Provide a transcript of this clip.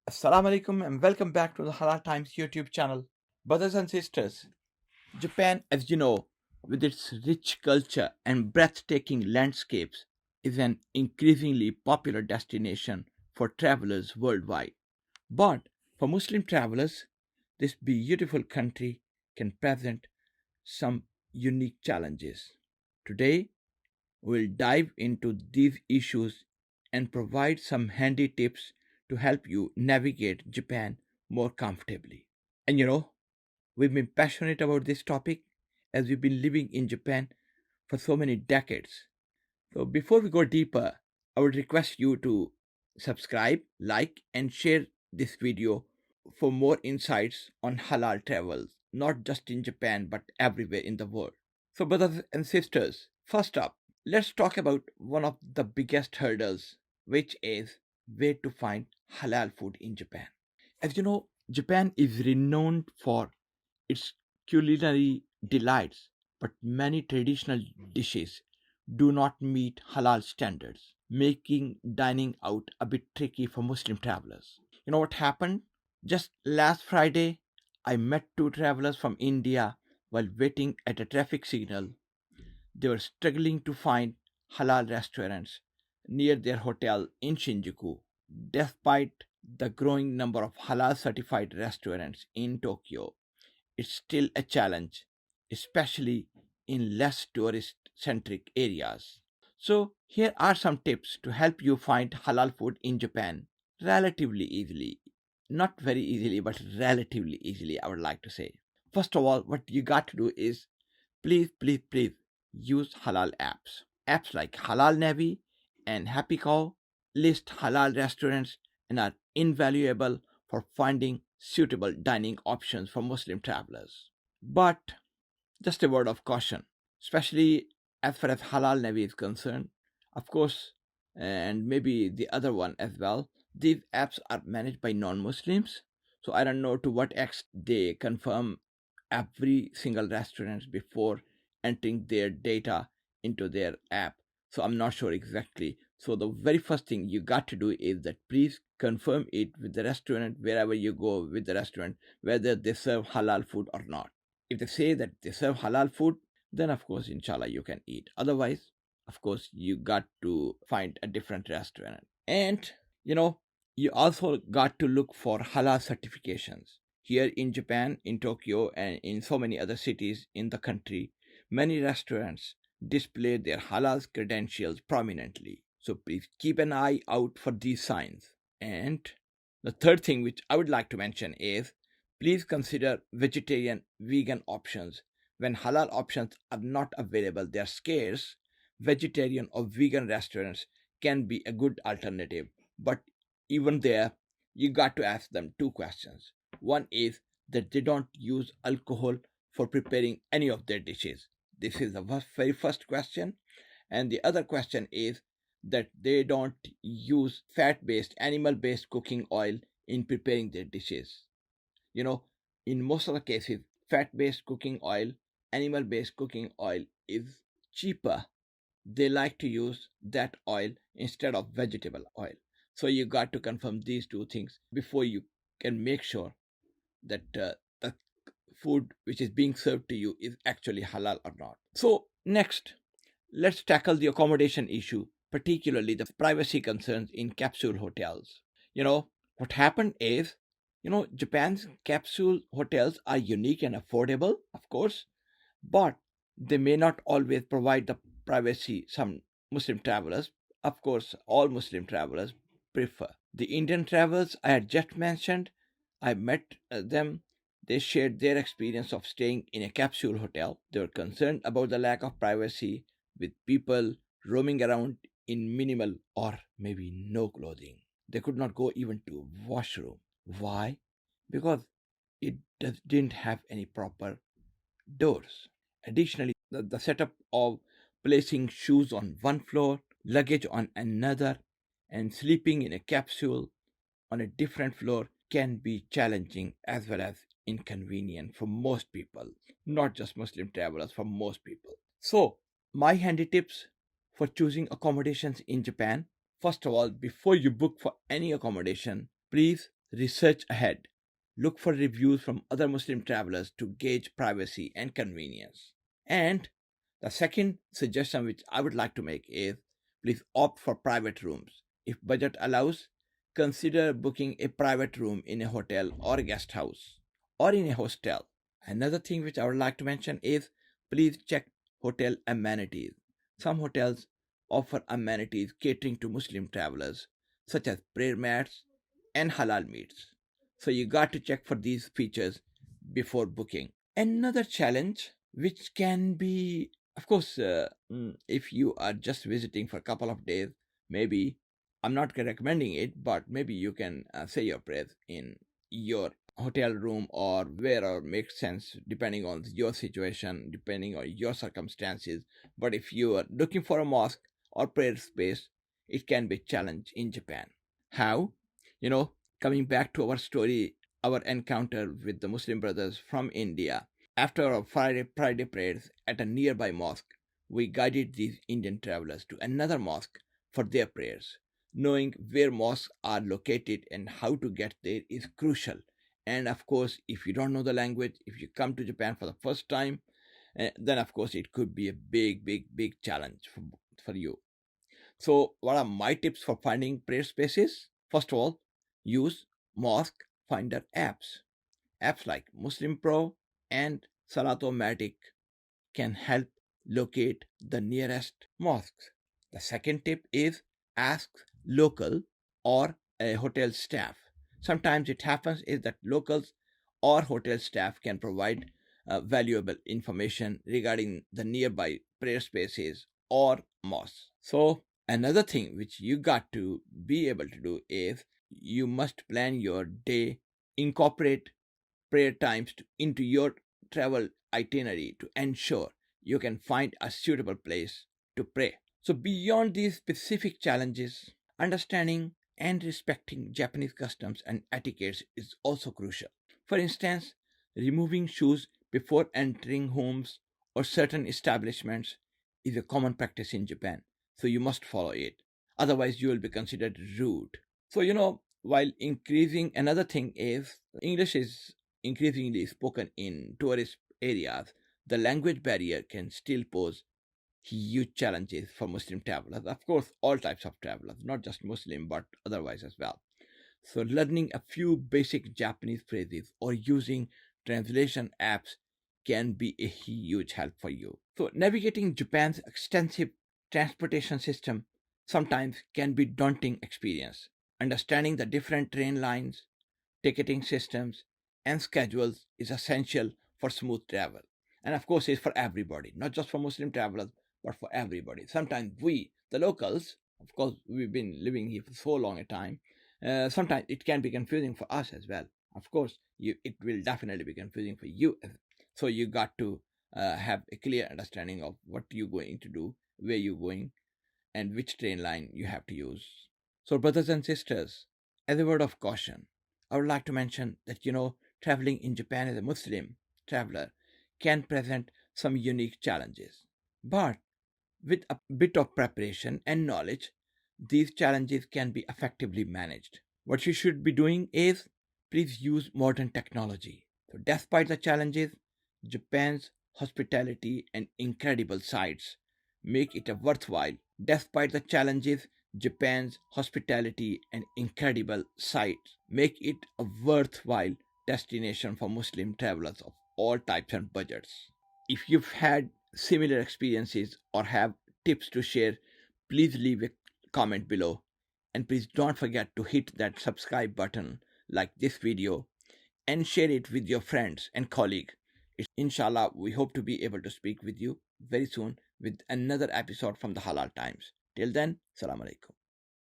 Assalamu alaikum and welcome back to the Halal Times YouTube channel. Brothers and sisters, Japan, as you know, with its rich culture and breathtaking landscapes, is an increasingly popular destination for travelers worldwide. But for Muslim travelers, this beautiful country can present some unique challenges. Today, we'll dive into these issues and provide some handy tips to help you navigate Japan more comfortably. And we've been passionate about this topic as we've been living in Japan for so many decades. So before we go deeper, I would request you to subscribe, like, and share this video for more insights on halal travels, not just in Japan but everywhere in the world. So, brothers and sisters, first up, let's talk about one of the biggest hurdles, which is where to find halal food in Japan. As you know, Japan is renowned for its culinary delights, but many traditional dishes do not meet halal standards, making dining out a bit tricky for Muslim travelers. You know what happened? Just last Friday, I met two travelers from India while waiting at a traffic signal. They were struggling to find halal restaurants near their hotel in Shinjuku, despite the growing number of halal certified restaurants in Tokyo. It's still a challenge, especially in less tourist centric areas. So, here are some tips to help you find halal food in Japan relatively easily. Not very easily, but relatively easily, I would like to say. First of all, what you got to do is please use halal apps. Apps like Halal Navi and HappyCow list halal restaurants and are invaluable for finding suitable dining options for Muslim travelers. But just a word of caution, especially as far as Halal Navi is concerned, of course, and maybe the other one as well. These apps are managed by non Muslims, so I don't know to what extent they confirm every single restaurant before entering their data into their app. So I'm not sure exactly. So the very first thing you got to do is that please confirm it with the restaurant wherever you go with the restaurant whether they serve halal food or not. If they say that they serve halal food, then of course, inshallah, you can eat. Otherwise, of course, you got to find a different restaurant. And, you know, you also got to look for halal certifications. Here in Japan, in Tokyo, and in so many other cities in the country, many restaurants display their halal credentials prominently. So please keep an eye out for these signs. And the third thing which I would like to mention is please consider vegetarian vegan options. When halal options are not available, they are scarce. Vegetarian or vegan restaurants can be a good alternative, but even there, you got to ask them two questions. One is that they don't use alcohol for preparing any of their dishes. This is the very first question. And the other question is that they don't use fat based, animal based cooking oil in preparing their dishes. You know, in most of the cases, fat based cooking oil, animal based cooking oil is cheaper. They like to use that oil instead of vegetable oil. So you got to confirm these two things before you can make sure that the food which is being served to you is actually halal or not. So, next, let's tackle the accommodation issue, particularly the privacy concerns in capsule hotels. What happened is, Japan's capsule hotels are unique and affordable, of course, but they may not always provide the privacy some Muslim travelers, of course, all Muslim travelers prefer. The Indian travelers I had just mentioned, I met them. They shared their experience of staying in a capsule hotel. They were concerned about the lack of privacy with people roaming around in minimal or maybe no clothing. They could not go even to washroom. Why? Because didn't have any proper doors. Additionally, the setup of placing shoes on one floor, luggage on another, and sleeping in a capsule on a different floor can be challenging as well as inconvenient for most people, not just Muslim travelers, for most people. So, my handy tips for choosing accommodations in Japan. First of all, before you book for any accommodation, please research ahead. Look for reviews from other Muslim travelers to gauge privacy and convenience. And the second suggestion which I would like to make is please opt for private rooms. If budget allows, consider booking a private room in a hotel or a guest house or in a hostel. Another thing which I would like to mention is please check hotel amenities. Some hotels offer amenities catering to Muslim travelers, such as prayer mats and halal meats. So you got to check for these features before booking. Another challenge, which can be, of course, if you are just visiting for a couple of days, maybe I'm not recommending it, but maybe you can say your prayers in your hotel room or wherever makes sense, depending on your situation, depending on your circumstances. But if you are looking for a mosque or prayer space, it can be a challenge in Japan. How? You know, coming back to our story, our encounter with the Muslim brothers from India. After our Friday prayers at a nearby mosque, we guided these Indian travelers to another mosque for their prayers. Knowing where mosques are located and how to get there is crucial. And of course, if you don't know the language, if you come to Japan for the first time, then of course it could be a big challenge for you. So, what are my tips for finding prayer spaces? First of all, use Mosque Finder apps. Apps like Muslim Pro and Salatomatic can help locate the nearest mosques. The second tip is ask local or a hotel staff. Sometimes it happens is that locals or hotel staff can provide valuable information regarding the nearby prayer spaces or mosques. So another thing which you got to be able to do is you must plan your day, incorporate prayer times into your travel itinerary to ensure you can find a suitable place to pray. So, beyond these specific challenges, understanding and respecting Japanese customs and etiquettes is also crucial. For instance, removing shoes before entering homes or certain establishments is a common practice in Japan, so you must follow it. Otherwise, you will be considered rude. So, while increasing, another thing is English is increasingly spoken in tourist areas, the language barrier can still pose huge challenges for Muslim travelers. Of course, all types of travelers, not just Muslim, but otherwise as well. So, learning a few basic Japanese phrases or using translation apps can be a huge help for you. So, navigating Japan's extensive transportation system sometimes can be daunting experience. Understanding the different train lines, ticketing systems, and schedules is essential for smooth travel. And of course, it's for everybody, not just for Muslim travelers, but for everybody. Sometimes we, the locals, of course, we've been living here for so long a time, sometimes it can be confusing for us as well. Of course, it will definitely be confusing for you. So you got to have a clear understanding of what you're going to do, where you're going, and which train line you have to use. So, brothers and sisters, as a word of caution, I would like to mention that traveling in Japan as a Muslim traveler can present some unique challenges. But with a bit of preparation and knowledge, these challenges can be effectively managed. What you should be doing is please use modern technology. So, despite the challenges, Japan's hospitality and incredible sights make it a worthwhile. Despite the challenges, Japan's hospitality and incredible sights make it a worthwhile destination for Muslim travelers of all types and budgets. If you've had similar experiences or have tips to share, please leave a comment below. And please don't forget to hit that subscribe button like this video and share it with your friends and colleagues. Inshallah, we hope to be able to speak with you very soon with another episode from the Halal Times. Till then, Assalamu alaikum.